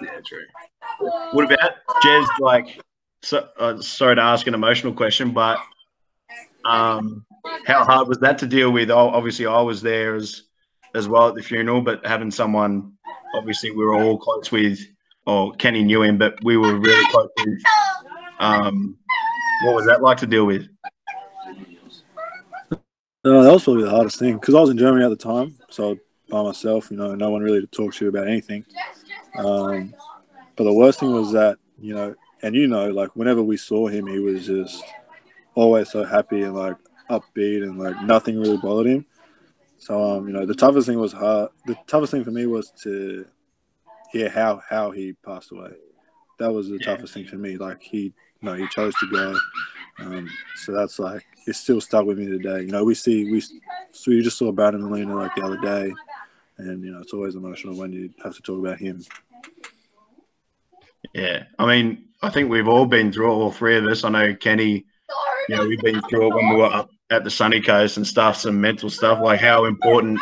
Yeah, true. What about Jez? Like, sorry to ask an emotional question, but how hard was that to deal with? Obviously, I was there as well at the funeral, but having someone, obviously, we were all close with, or Kenny knew him, but we were really close with. What was that like to deal with? That was probably the hardest thing because I was in Germany at the time, so by myself, no one really to talk to about anything. But the worst thing was that, and like whenever we saw him, he was just always so happy and like upbeat and like nothing really bothered him. So, the toughest thing was hard. The toughest thing for me was to hear how he passed away. That was the toughest thing for me. Like he chose to go. So that's like it's still stuck with me today. We just saw Brandon Molina like the other day, and it's always emotional when you have to talk about him. Yeah, I mean, I think we've all been through it, all three of us. I know Kenny, we've been through it when we were up at the sunny coast and stuff, some mental stuff, like how important,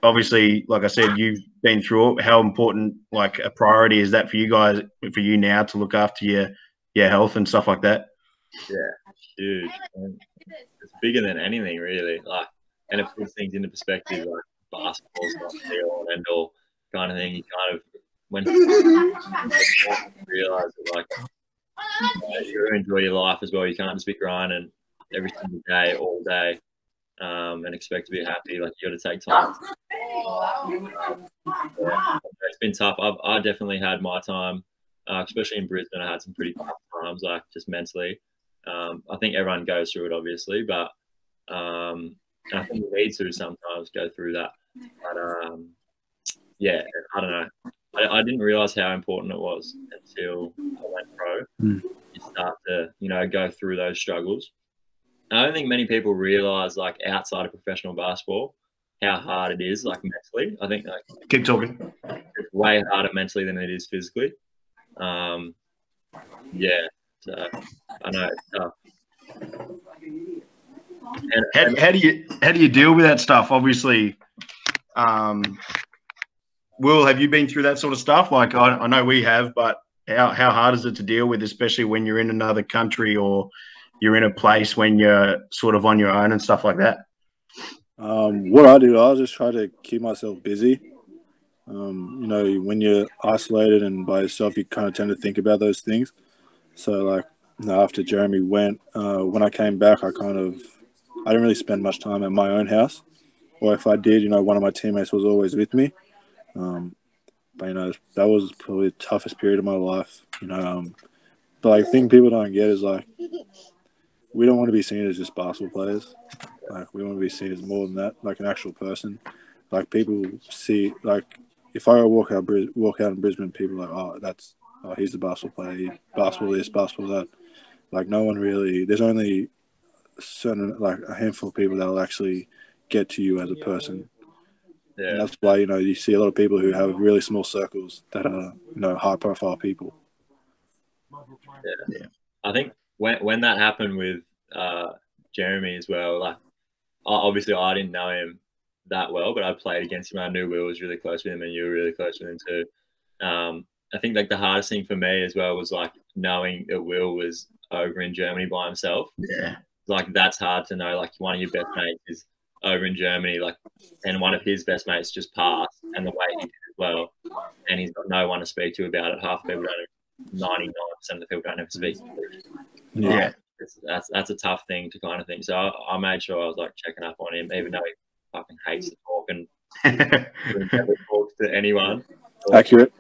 obviously, like I said, you've been through it. How important, like a priority is that for you guys, for you now to look after your health and stuff like that? Yeah, huge. It's bigger than anything, really. Like, and it puts things into perspective. Like basketball's not the all and end all kind of thing. You kind of when you realize that, like, you gotta enjoy your life as well. You can't just be grinding every single day, all day, and expect to be happy. Like, you got to take time. It's been tough. I definitely had my time, especially in Brisbane. I had some pretty tough times, like just mentally. I think everyone goes through it, obviously, but I think you need to sometimes go through that. But yeah, I don't know. I didn't realize how important it was until I went pro. You start to, go through those struggles. And I don't think many people realize, like, outside of professional basketball, how hard it is, like, mentally. I think, like, keep talking. It's way harder mentally than it is physically. Yeah, so I know it's tough. And how do you deal with that stuff? Obviously, Will, have you been through that sort of stuff? Like, I know we have, but how hard is it to deal with, especially when you're in another country or you're in a place when you're sort of on your own and stuff like that? What I do, I'll just try to keep myself busy. When you're isolated and by yourself, you kind of tend to think about those things. So, like, after Jeremy went, when I came back, I didn't really spend much time at my own house. Or if I did, one of my teammates was always with me. But, that was probably the toughest period of my life. But, like, the thing people don't get is, like, we don't want to be seen as just basketball players. Like, we want to be seen as more than that, like an actual person. Like, people see, like, if I walk out in Brisbane, people are like, he's the basketball player, basketball this, basketball that. Like, no one really, there's only a handful of people that will actually get to you as a person. Yeah. And that's why, you see a lot of people who have really small circles that are, high profile people. Yeah. I think when that happened with Jeremy as well, like, obviously I didn't know him that well, but I played against him. I knew Will was really close with him and you were really close with him too. I think, like, the hardest thing for me as well was, like, knowing that Will was over in Germany by himself. Yeah. Like, that's hard to know. Like, one of your best mates is over in Germany, like, and one of his best mates just passed, and the way he did as well, and he's got no one to speak to about it. Half the people don't. 99% of the people don't ever speak to him. Yeah. That's a tough thing to kind of think. So I made sure I was, like, checking up on him, even though he fucking hates to talk and never talks to anyone. Accurate.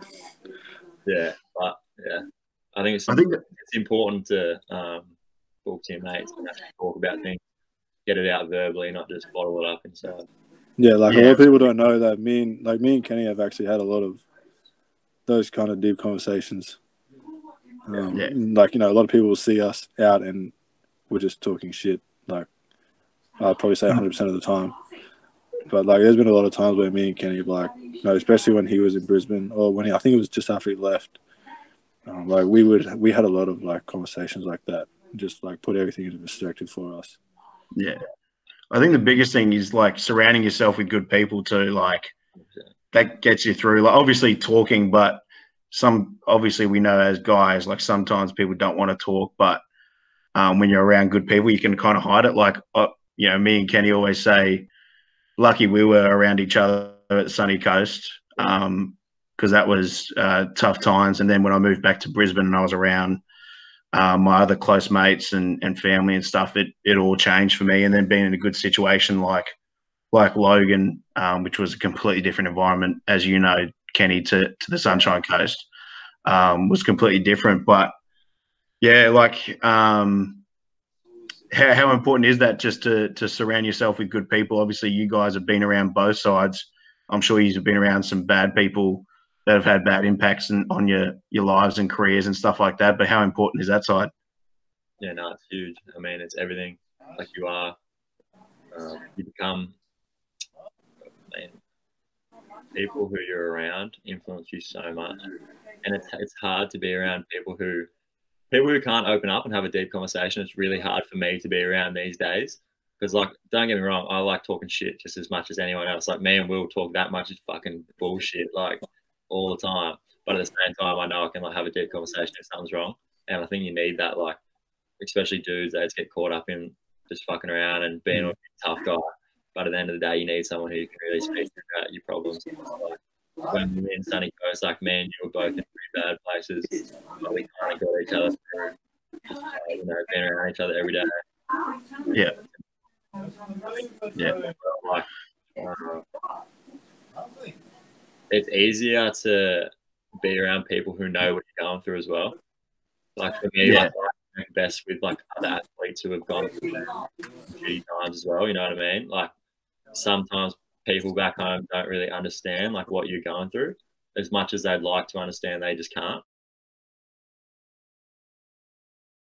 Yeah, but yeah, I think it's important to talk to your mates and actually talk about things, get it out verbally, not just bottle it up and stuff. Yeah, like, a lot of people don't know that me and Kenny have actually had a lot of those kind of deep conversations. Like, a lot of people will see us out and we're just talking shit. Like, I'd probably say 100% of the time. But, like, there's been a lot of times where me and Kenny, like, especially when he was in Brisbane, or when I think it was just after he left, like, we had a lot of, like, conversations like that, just, like, put everything into perspective for us. Yeah, I think the biggest thing is, like, surrounding yourself with good people too. Like, that gets you through. Like, obviously talking, but obviously we know as guys, like sometimes people don't want to talk, but when you're around good people, you can kind of hide it. Like, you know, me and Kenny always say, lucky we were around each other at Sunny Coast, because that was tough times. And then when I moved back to Brisbane and I was around my other close mates and family and stuff, it all changed for me. And then being in a good situation like Logan, which was a completely different environment, as you know, Kenny, to the Sunshine Coast, was completely different. But yeah, like how important is that just to surround yourself with good people? Obviously, you guys have been around both sides. I'm sure you've been around some bad people that have had bad impacts on your lives and careers and stuff like that. But how important is that side? Yeah, no, it's huge. I mean, it's everything. Like you are, you become. I mean, people who you're around influence you so much, and it's hard to be around people who can't open up and have a deep conversation. It's really hard for me to be around these days because, like, don't get me wrong, I like talking shit just as much as anyone else. Like, me and Will talk that much is fucking bullshit, like, all the time. But at the same time, I know I can like have a deep conversation if something's wrong, and I think you need that, like, especially dudes that just get caught up in just fucking around and being a tough guy. But at the end of the day, you need someone who can really speak about your problems. Like, when we're in Sunny Coast, like, me and you were both in pretty bad places, but we kind of got each other through, just, you know, being around each other every day. Yeah. Yeah. Like, it's easier to be around people who know what you're going through as well. Like, for me, like, I'm best with like other athletes who have gone through shitty times as well. You know what I mean? Like, sometimes people back home don't really understand like what you're going through as much as they'd like to understand. They just can't.